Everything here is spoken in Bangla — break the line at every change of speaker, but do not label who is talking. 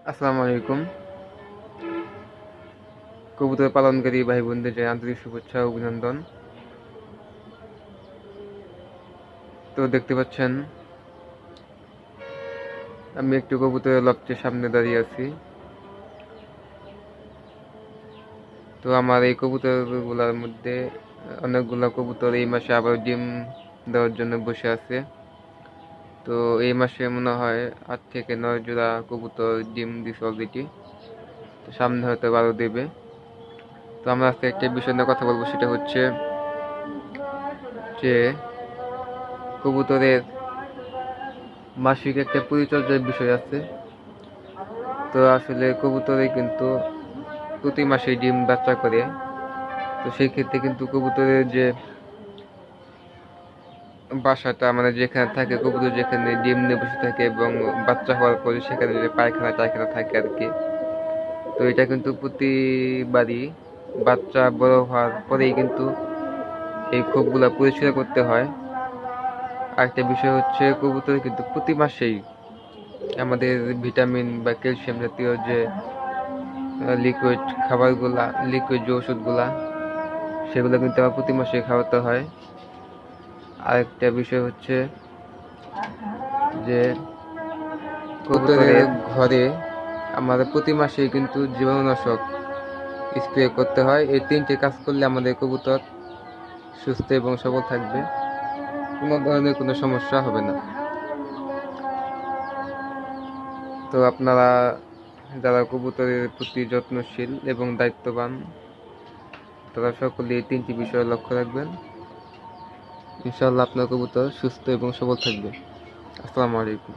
আসসালামু আলাইকুম। কবুতর পালনকারী ভাই বোনদের জানাই আন্তরিক শুভেচ্ছা ও অভিনন্দন। তো দেখতে পাচ্ছেন আমি একটু কবুতরের লফটের সামনে দাঁড়িয়ে আছি। তো আমার এই কবুতরগুলোর মধ্যে অনেকগুলো কবুতর এই মাসে আবার ডিম দেওয়ার জন্য বসে আছে। তো এই মাসে মনে হয় 8 থেকে 9 জোড়া কবুতর ডিম দিছে অলরেডি। তো সামনে হয়তো আরও দেবে। তো আমরা আজকে একটা বিষয় নিয়ে কথা বলবো, সেটা হচ্ছে যে কবুতরের মাসিক একটা পরিচর্যার বিষয় আছে। তো আসলে কবুতরে কিন্তু প্রতি মাসে ডিম বাচ্চা করে। তো সেই ক্ষেত্রে কিন্তু কবুতরের যে বাসাটা মানে যেখানে থাকে, কবুতর যেখানে ডিম নিয়ে বসে থাকে এবং বাচ্চা হওয়ার পরে সেখানে যে পায়খানা টায়খানা থাকে আর কি, তো এটা কিন্তু প্রতিবারই বাচ্চা বড় হওয়ার পরেই কিন্তু এই খোপগুলা পরিষ্কার করতে হয়। আরেকটা বিষয় হচ্ছে কবুতর কিন্তু প্রতি মাসেই আমাদের ভিটামিন বা ক্যালসিয়াম জাতীয় যে লিকুইড খাবারগুলা, লিকুইড যে ওষুধগুলা, সেগুলো কিন্তু আমার প্রতি মাসে খাওয়াতে হয়। আরেকটা বিষয় হচ্ছে যে কবুতরের ঘরে আমাদের প্রতি মাসে কিন্তু জীবাণুনাশক স্প্রে করতে হয়। এই 3টে কাজ করলে আমাদের কবুতর সুস্থ এবং সবল থাকবে, কোনো ধরনের কোনো সমস্যা হবে না। তো আপনারা যারা কবুতরের প্রতি যত্নশীল এবং দায়িত্ববান, তারা সকলে এই 3টি বিষয়ে লক্ষ্য রাখবেন। ইনশাআল্লাহ আপনার কবুতর সুস্থ এবং সবল থাকবে। আসসালামু আলাইকুম।